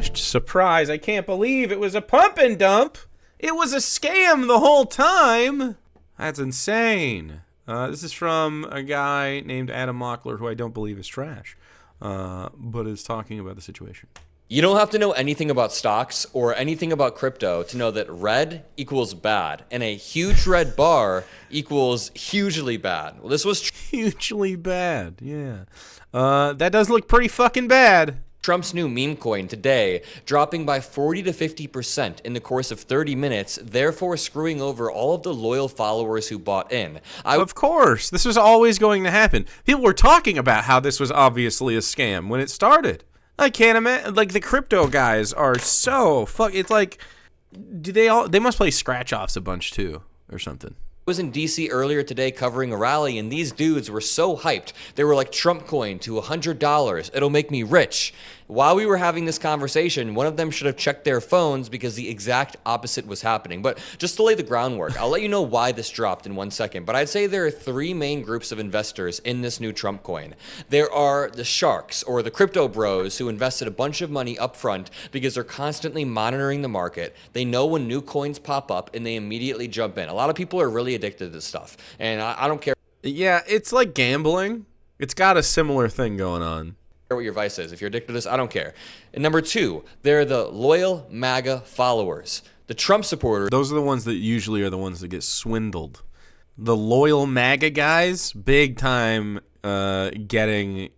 trashed. Surprise, I can't believe it was a pump and dump. It was a scam the whole time. That's insane. This is from a guy named Adam Mockler, who I don't believe is trash, but is talking about the situation. You don't have to know anything about stocks or anything about crypto to know that red equals bad, and a huge red bar equals hugely bad. Well, this was hugely bad, yeah. That does look pretty fucking bad. Trump's new meme coin today, dropping by 40 to 50% in the course of 30 minutes, therefore screwing over all of the loyal followers who bought in. Of course, this was always going to happen. People were talking about how this was obviously a scam when it started. I can't imagine, like, the crypto guys are so it's like, they must play scratch-offs a bunch too, or something. I was in DC earlier today covering a rally, and these dudes were so hyped. They were like, Trump coin to $100. It'll make me rich. While we were having this conversation, one of them should have checked their phones because the exact opposite was happening. But just to lay the groundwork, I'll let you know why this dropped in 1 second. But I'd say there are three main groups of investors in this new Trump coin. There are the sharks, or the crypto bros, who invested a bunch of money up front because they're constantly monitoring the market. They know when new coins pop up, and they immediately jump in. A lot of people are really addicted to this stuff, and I don't care. Yeah, it's like gambling. It's got a similar thing going on. What your vice is. If you're addicted to this, I don't care. And number two, they're the loyal MAGA followers. The Trump supporters. Those are the ones that usually are the ones that get swindled. The loyal MAGA guys, big time getting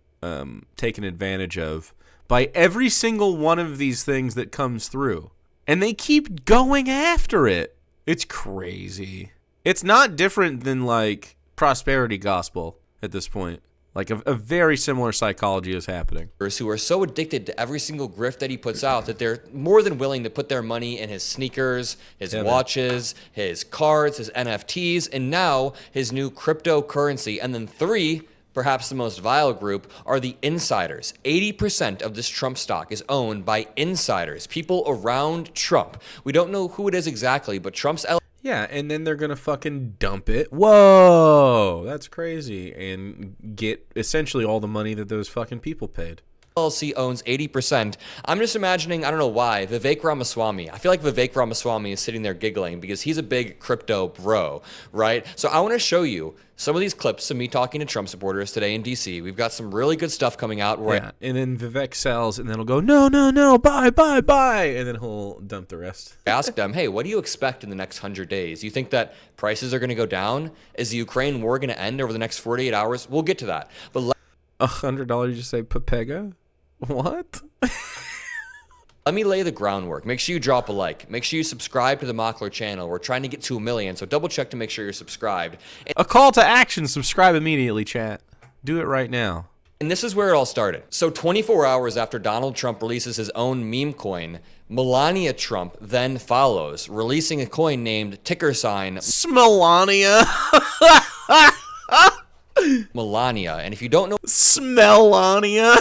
taken advantage of by every single one of these things that comes through. And they keep going after it. It's crazy. It's not different than, like, prosperity gospel at this point. Like, a very similar psychology is happening. Who are so addicted to every single grift that he puts out that they're more than willing to put their money in his sneakers, his watches, his cards, his NFTs, and now his new cryptocurrency. And then three, perhaps the most vile group, are the insiders. 80% of this Trump stock is owned by insiders, people around Trump. We don't know who it is exactly, but Trump's yeah, and then they're going to fucking dump it. Whoa, that's crazy. And get essentially all the money that those fucking people paid. LLC owns 80%. I'm just imagining, I don't know why, Vivek Ramaswamy. I feel like Vivek Ramaswamy is sitting there giggling because he's a big crypto bro, right? So I want to show you some of these clips of me talking to Trump supporters today in DC. We've got some really good stuff coming out. Yeah, and then Vivek sells, and then he'll go, no, buy, and then he'll dump the rest. I asked them, hey, what do you expect in the next 100 days? You think that prices are going to go down? Is the Ukraine war going to end over the next 48 hours? We'll get to that. But $100, you just say Pepega? What? Let me lay the groundwork. Make sure you drop a like. Make sure you subscribe to the Mockler channel. We're trying to get to 1 million, so double check to make sure you're subscribed. A call to action. Subscribe immediately, chat. Do it right now. And this is where it all started. So 24 hours after Donald Trump releases his own meme coin, Melania Trump then follows, releasing a coin named ticker sign Melania. Melania. And if you don't know Melania.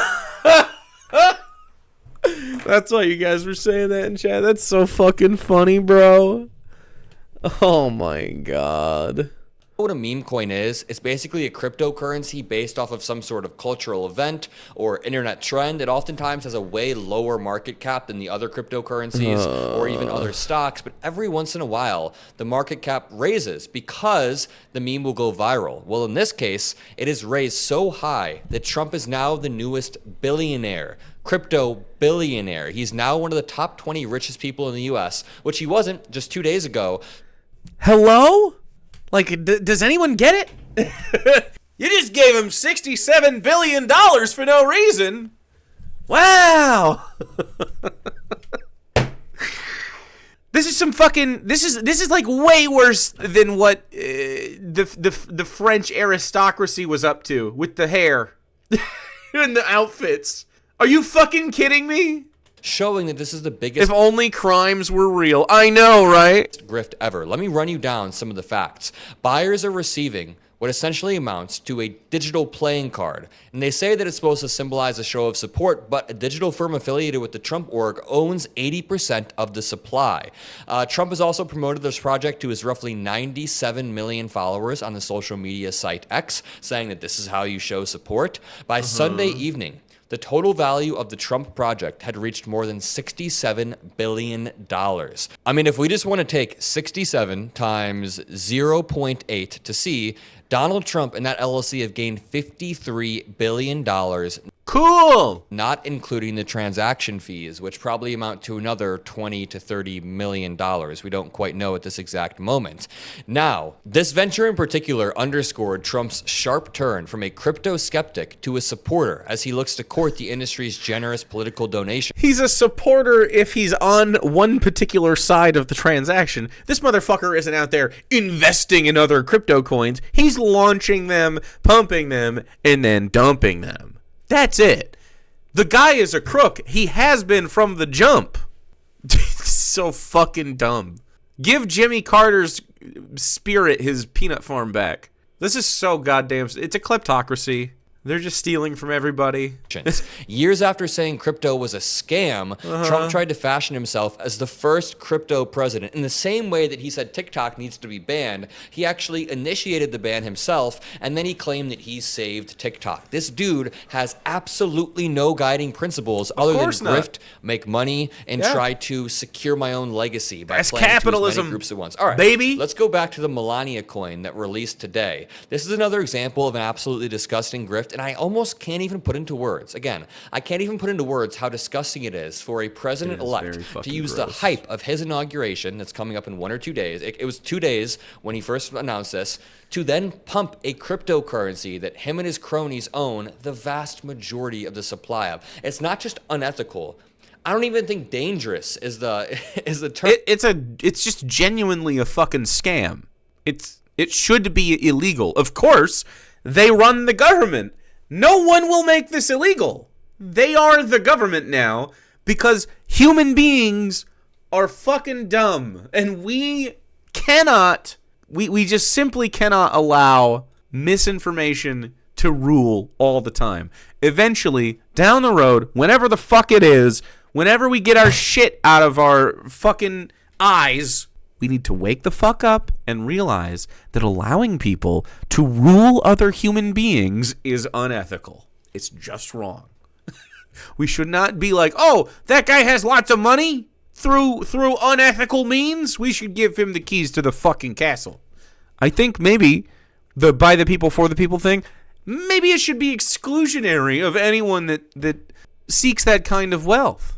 That's why you guys were saying that in chat. That's so fucking funny, bro. Oh my god. What a meme coin is, it's basically a cryptocurrency based off of some sort of cultural event or internet trend. It oftentimes has a way lower market cap than the other cryptocurrencies or even other stocks, but every once in a while, the market cap raises because the meme will go viral. Well, in this case, it is raised so high that Trump is now the newest billionaire. Crypto billionaire. He's now one of the top 20 richest people in the US, which he wasn't just 2 days ago. Hello? Like, does anyone get it? You just gave him $67 billion for no reason. Wow. This is some fucking. This is like way worse than what the French aristocracy was up to with the hair and the outfits. Are you fucking kidding me? Showing that this is the biggest. If only crimes were real. I know, right? Grift ever. Let me run you down some of the facts. Buyers are receiving what essentially amounts to a digital playing card. And they say that it's supposed to symbolize a show of support, but a digital firm affiliated with the Trump org owns 80% of the supply. Trump has also promoted this project to his roughly 97 million followers on the social media site X, saying that this is how you show support. By Sunday evening, The total value of the Trump project had reached more than $67 billion. I mean, if we just want to take 67 times 0.8 to see, Donald Trump and that LLC have gained $53 billion. Cool. Not including the transaction fees, which probably amount to another $20 to $30 million. We don't quite know at this exact moment. Now, this venture in particular underscored Trump's sharp turn from a crypto skeptic to a supporter as he looks to court the industry's generous political donation. He's a supporter if he's on one particular side of the transaction. This motherfucker isn't out there investing in other crypto coins. He's launching them, pumping them, and then dumping them. That's it. The guy is a crook. He has been from the jump. So fucking dumb. Give Jimmy Carter's spirit his peanut farm back. This is so goddamn... It's a kleptocracy. They're just stealing from everybody. Years after saying crypto was a scam, Trump tried to fashion himself as the first crypto president. In the same way that he said TikTok needs to be banned, he actually initiated the ban himself, and then he claimed that he saved TikTok. This dude has absolutely no guiding principles other than grift, make money, and try to secure my own legacy by playing capitalism, to as many groups at once. All right, baby. Let's go back to the Melania Coin that released today. This is another example of an absolutely disgusting grift. And I almost can't even put into words. Again, I can't even put into words how disgusting it is for a president-elect to use the hype of his inauguration that's coming up in 1 or 2 days. It was 2 days when he first announced this, to then pump a cryptocurrency that him and his cronies own the vast majority of the supply of. It's not just unethical. I don't even think dangerous is the term. It's just genuinely a fucking scam. It should be illegal. Of course, they run the government. No one will make this illegal. They are the government now because human beings are fucking dumb. And we just simply cannot allow misinformation to rule all the time. Eventually, down the road, whenever the fuck it is, whenever we get our shit out of our fucking eyes, we need to wake the fuck up and realize that allowing people to rule other human beings is unethical. It's just wrong. We should not be like, oh, that guy has lots of money through unethical means. We should give him the keys to the fucking castle. I think maybe the by the people for the people thing, maybe it should be exclusionary of anyone that seeks that kind of wealth.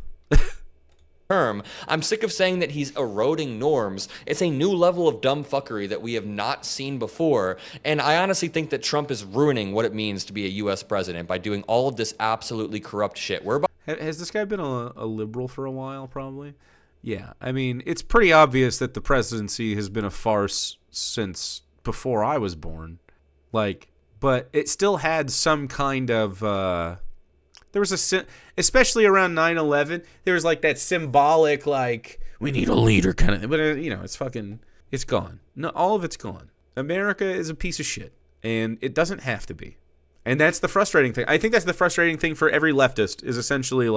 Term. I'm sick of saying that he's eroding norms. It's a new level of dumb fuckery that we have not seen before. And I honestly think that Trump is ruining what it means to be a U.S. president by doing all of this absolutely corrupt shit. Has this guy been a liberal for a while, probably? Yeah. I mean, it's pretty obvious that the presidency has been a farce since before I was born. But it still had some kind of... There was especially around 9/11, there was that symbolic, we need a leader kind of, but it's gone. No, all of it's gone. America is a piece of shit, and it doesn't have to be. And that's the frustrating thing. I think that's the frustrating thing for every leftist is essentially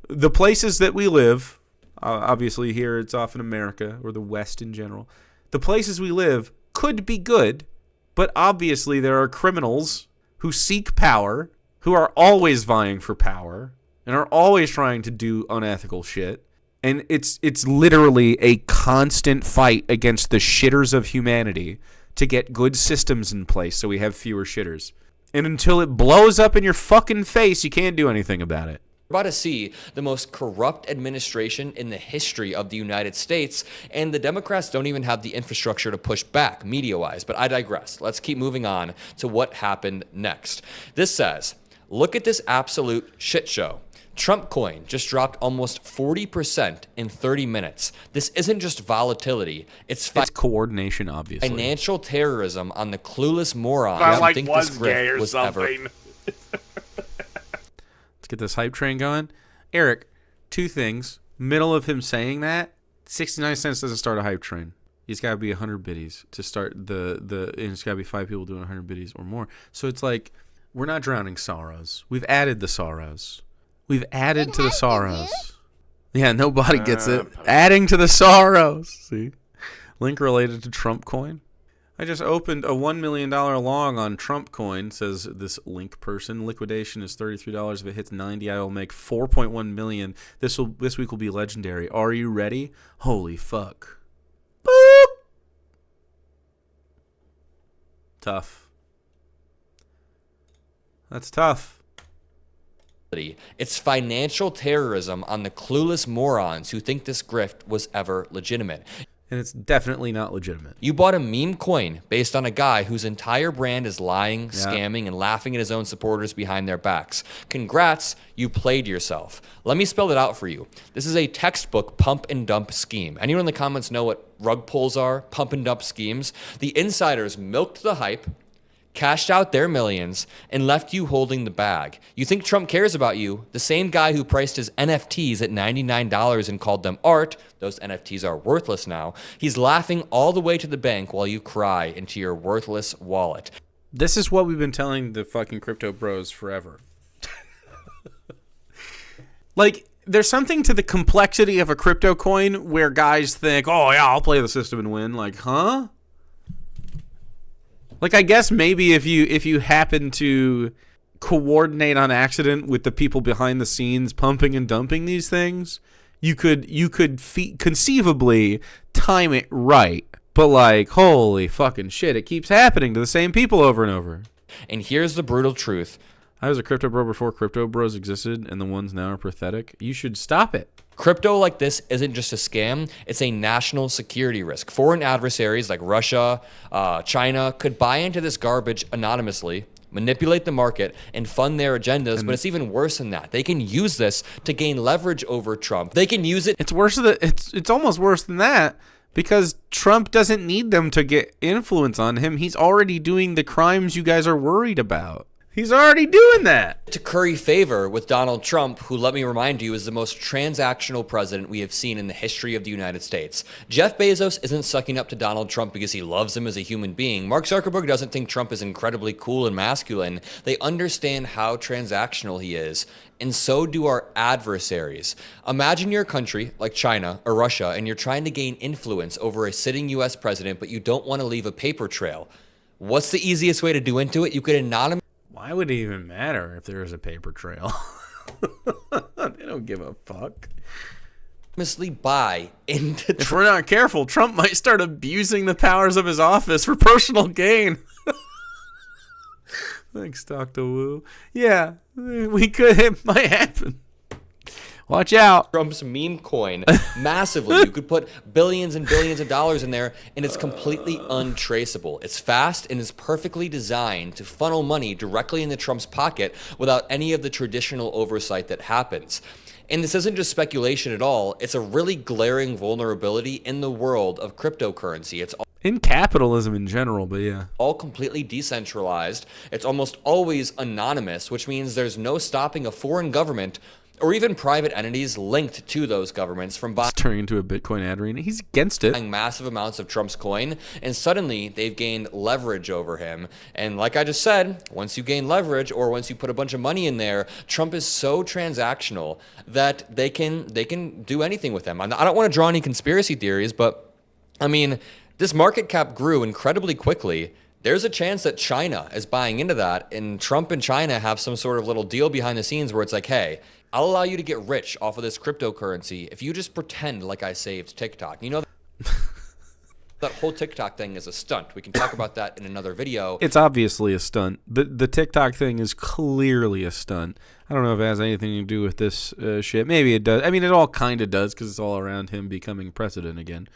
the places that we live, obviously here it's often America or the West in general, the places we live could be good, but obviously there are criminals who seek power, who are always vying for power and are always trying to do unethical shit. And it's literally a constant fight against the shitters of humanity to get good systems in place so we have fewer shitters. And until it blows up in your fucking face, you can't do anything about it. We're about to see the most corrupt administration in the history of the United States, and the Democrats don't even have the infrastructure to push back media-wise. But I digress. Let's keep moving on to what happened next. This says... Look at this absolute shit show. Trump coin just dropped almost 40% in 30 minutes. This isn't just volatility. It's coordination, obviously. Financial terrorism on the clueless morons who think this grift was ever... Let's get this hype train going. Eric, 2 things. Middle of him saying that, 69 cents doesn't start a hype train. He's got to be 100 biddies to start and it's got to be 5 people doing 100 biddies or more. So it's we're not drowning sorrows. We've added the sorrows. We've added to the sorrows. Yeah, nobody gets it. Adding to the sorrows. See? Link related to Trump coin. I just opened a $1 million long on Trump Coin, says this link person. Liquidation is $33. If it hits 90, I will make $4.1 million. This week will be legendary. Are you ready? Holy fuck. Boop. Tough. That's tough. It's financial terrorism on the clueless morons who think this grift was ever legitimate. And it's definitely not legitimate. You bought a meme coin based on a guy whose entire brand is lying, scamming, and laughing at his own supporters behind their backs. Congrats, you played yourself. Let me spell it out for you. This is a textbook pump and dump scheme. Anyone in the comments know what rug pulls are? Pump and dump schemes? The insiders milked the hype, cashed out their millions, and left you holding the bag. You think Trump cares about you? The same guy who priced his NFTs at $99 and called them art, those NFTs are worthless now, he's laughing all the way to the bank while you cry into your worthless wallet. This is what we've been telling the fucking crypto bros forever. Like, there's something to the complexity of a crypto coin where guys think, oh yeah, I'll play the system and win. Like, huh? Like, I guess maybe if you happen to coordinate on accident with the people behind the scenes pumping and dumping these things, you could conceivably time it right. But like, holy fucking shit, it keeps happening to the same people over and over. And here's the brutal truth. I was a crypto bro before crypto bros existed, and the ones now are pathetic. You should stop it. Crypto like this isn't just a scam, it's a national security risk. Foreign adversaries like Russia, China could buy into this garbage anonymously, manipulate the market, and fund their agendas, but it's even worse than that. They can use this to gain leverage over Trump. They can use it. It's worse than it's almost worse than that, because Trump doesn't need them to get influence on him. He's already doing the crimes you guys are worried about. He's already doing that. To curry favor with Donald Trump, who, let me remind you, is the most transactional president we have seen in the history of the United States. Jeff Bezos isn't sucking up to Donald Trump because he loves him as a human being. Mark Zuckerberg doesn't think Trump is incredibly cool and masculine. They understand how transactional he is, and so do our adversaries. Imagine you're a country like China or Russia, and you're trying to gain influence over a sitting U.S. president, but you don't want to leave a paper trail. What's the easiest way to do into it? You could anonymously... Why would it even matter if there is a paper trail? They don't give a fuck. Buy into If we're not careful, Trump might start abusing the powers of his office for personal gain. Thanks, Dr. Wu. Yeah, it might happen. Watch out. Trump's meme coin massively. You could put billions and billions of dollars in there, and it's completely untraceable. It's fast and is perfectly designed to funnel money directly into Trump's pocket without any of the traditional oversight that happens. And this isn't just speculation at all. It's a really glaring vulnerability in the world of cryptocurrency. It's in capitalism in general, but yeah. All completely decentralized. It's almost always anonymous, which means there's no stopping a foreign government or even private entities linked to those governments from buying. It's turning into a Bitcoin ad arena. He's against it. Massive amounts of Trump's coin, and suddenly they've gained leverage over him. And like I just said, once you gain leverage or once you put a bunch of money in there, Trump is so transactional that they can do anything with him. I don't want to draw any conspiracy theories, but I mean, this market cap grew incredibly quickly. There's a chance that China is buying into that, and Trump and China have some sort of little deal behind the scenes where it's like, hey, I'll allow you to get rich off of this cryptocurrency if you just pretend like I saved TikTok. You know, that whole TikTok thing is a stunt. We can talk about that in another video. It's obviously a stunt. The TikTok thing is clearly a stunt. I don't know if it has anything to do with this shit. Maybe it does. I mean, it all kind of does because it's all around him becoming president again.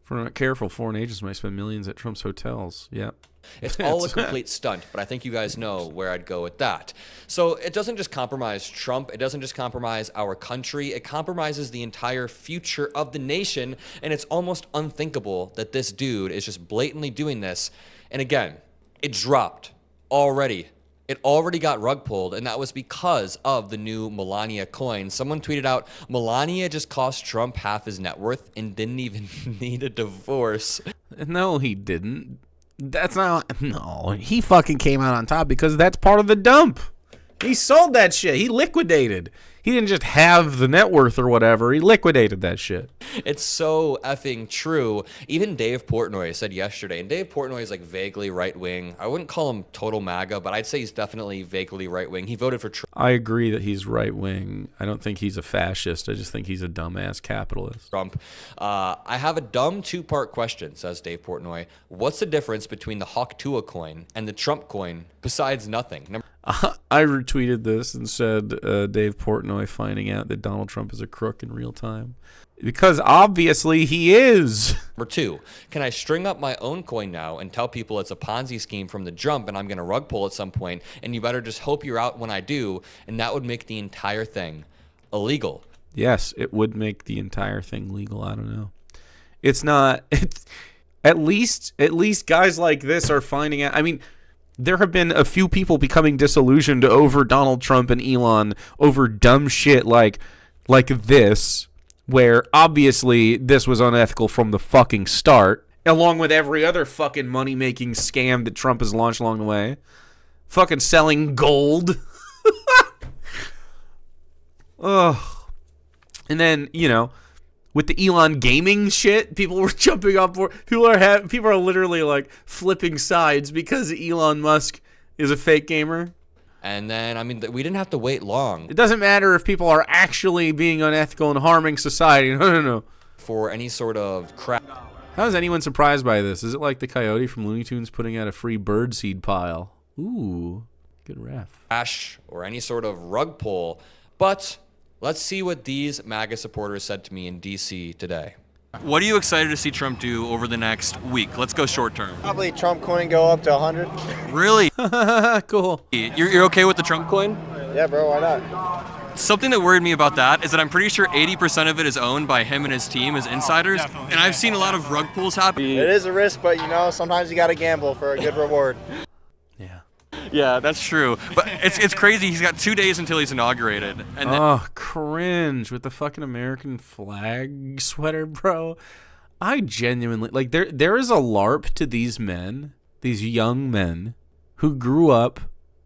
If we're not careful, foreign agents might spend millions at Trump's hotels. Yep. It's all a complete stunt, but I think you guys know where I'd go with that. So it doesn't just compromise Trump. It doesn't just compromise our country. It compromises the entire future of the nation, and it's almost unthinkable that this dude is just blatantly doing this. And again, it dropped already. It already got rug pulled, and that was because of the new Melania Coin. Someone tweeted out, Melania just cost Trump half his net worth and didn't even need a divorce. No, he didn't. That's not. No, he fucking came out on top because that's part of the dump. He sold that shit. He liquidated. He didn't just have the net worth or whatever. He liquidated that shit. It's so effing true. Even Dave Portnoy said yesterday, and Dave Portnoy is like vaguely right-wing. I wouldn't call him total MAGA, but I'd say he's definitely vaguely right-wing. He voted for Trump. I agree that he's right-wing. I don't think he's a fascist. I just think he's a dumbass capitalist. I have a dumb two-part question, says Dave Portnoy. What's the difference between the Tuah coin and the Trump coin besides nothing? I retweeted this and said Dave Portnoy finding out that Donald Trump is a crook in real time. Because obviously he is. Number 2, can I string up my own coin now and tell people it's a Ponzi scheme from the jump and I'm going to rug pull at some point and you better just hope you're out when I do, and that would make the entire thing illegal? Yes, it would make the entire thing legal. I don't know. It's not. At least guys like this are finding out. I mean, there have been a few people becoming disillusioned over Donald Trump and Elon over dumb shit like this, where obviously this was unethical from the fucking start, along with every other fucking money-making scam that Trump has launched along the way. Fucking selling gold. Ugh. And then, with the Elon gaming shit, people were jumping on board. People are literally like flipping sides because Elon Musk is a fake gamer. And then, I mean, we didn't have to wait long. It doesn't matter if people are actually being unethical and harming society. No. For any sort of crap. How is anyone surprised by this? Is it like the coyote from Looney Tunes putting out a free birdseed pile? Ooh, good ref. Crash or any sort of rug pull. But let's see what these MAGA supporters said to me in D.C. today. What are you excited to see Trump do over the next week? Let's go short term. Probably Trump coin go up to 100. Really? Cool. You're okay with the Trump coin? Yeah, bro, why not? Something that worried me about that is that I'm pretty sure 80% of it is owned by him and his team as insiders. Definitely. And I've seen a lot of rug pulls happen. It is a risk, but sometimes you got to gamble for a good reward. Yeah. Yeah, that's true. But it's crazy. He's got 2 days until he's inaugurated. And cringe with the fucking American flag sweater, bro. I genuinely like there is a LARP to these men, these young men who grew up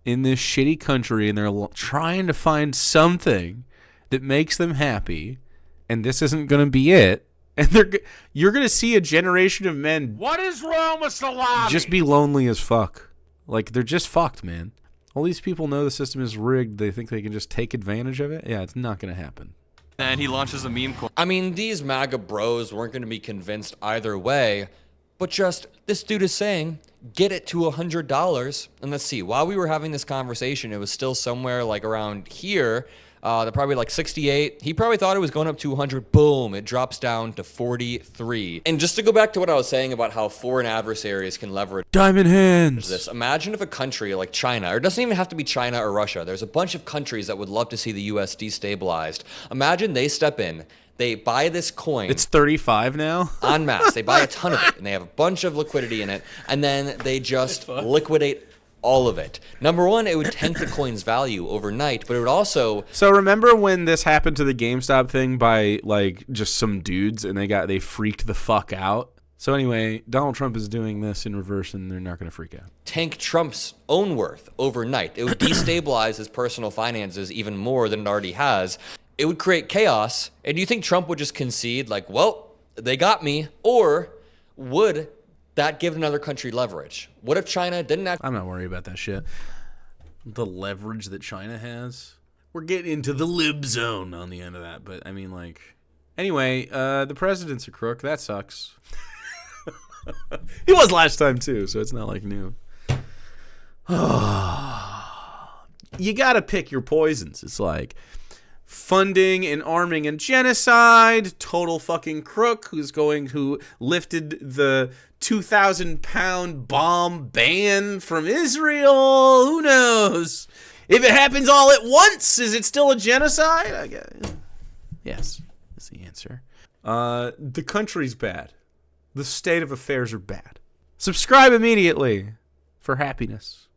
in this shitty country and they're trying to find something that makes them happy, and this isn't going to be it. And you're going to see a generation of men. What is wrong with the lobby? Just be lonely as fuck. Like, they're just fucked, man. All these people know the system is rigged. They think they can just take advantage of it. Yeah, it's not going to happen. then he launches a meme coin. I mean, these MAGA bros weren't going to be convinced either way, but just this dude is saying, get it to $100. And let's see, while we were having this conversation, it was still somewhere like around here. They're probably like 68. He probably thought it was going up to 100. Boom, it drops down to 43. And just to go back to what I was saying about how foreign adversaries can leverage diamond hands. this. Imagine if a country like China, or it doesn't even have to be China or Russia. There's a bunch of countries that would love to see the U.S. destabilized. Imagine they step in. They buy this coin. It's 35 now. En masse. They buy a ton of it, and they have a bunch of liquidity in it, and then they just liquidate all of it. Number one, it would tank the coin's value overnight, but it would also... So remember when this happened to the GameStop thing by like just some dudes and they freaked the fuck out? So anyway, Donald Trump is doing this in reverse and they're not going to freak out. Tank Trump's own worth overnight. It would destabilize his personal finances even more than it already has. It would create chaos. And do you think Trump would just concede like, well, they got me? Or would that give another country leverage? What if China didn't actually... I'm not worried about that shit. The leverage that China has. We're getting into the lib zone on the end of that. But I mean, like... Anyway, the president's a crook. That sucks. He was last time too, so it's not like new. You gotta pick your poisons. It's like funding and arming and genocide, total fucking crook who lifted the 2,000-pound bomb ban from Israel. Who knows? If it happens all at once, is it still a genocide? I guess. Yes, is the answer. The country's bad. The state of affairs are bad. Subscribe immediately for happiness.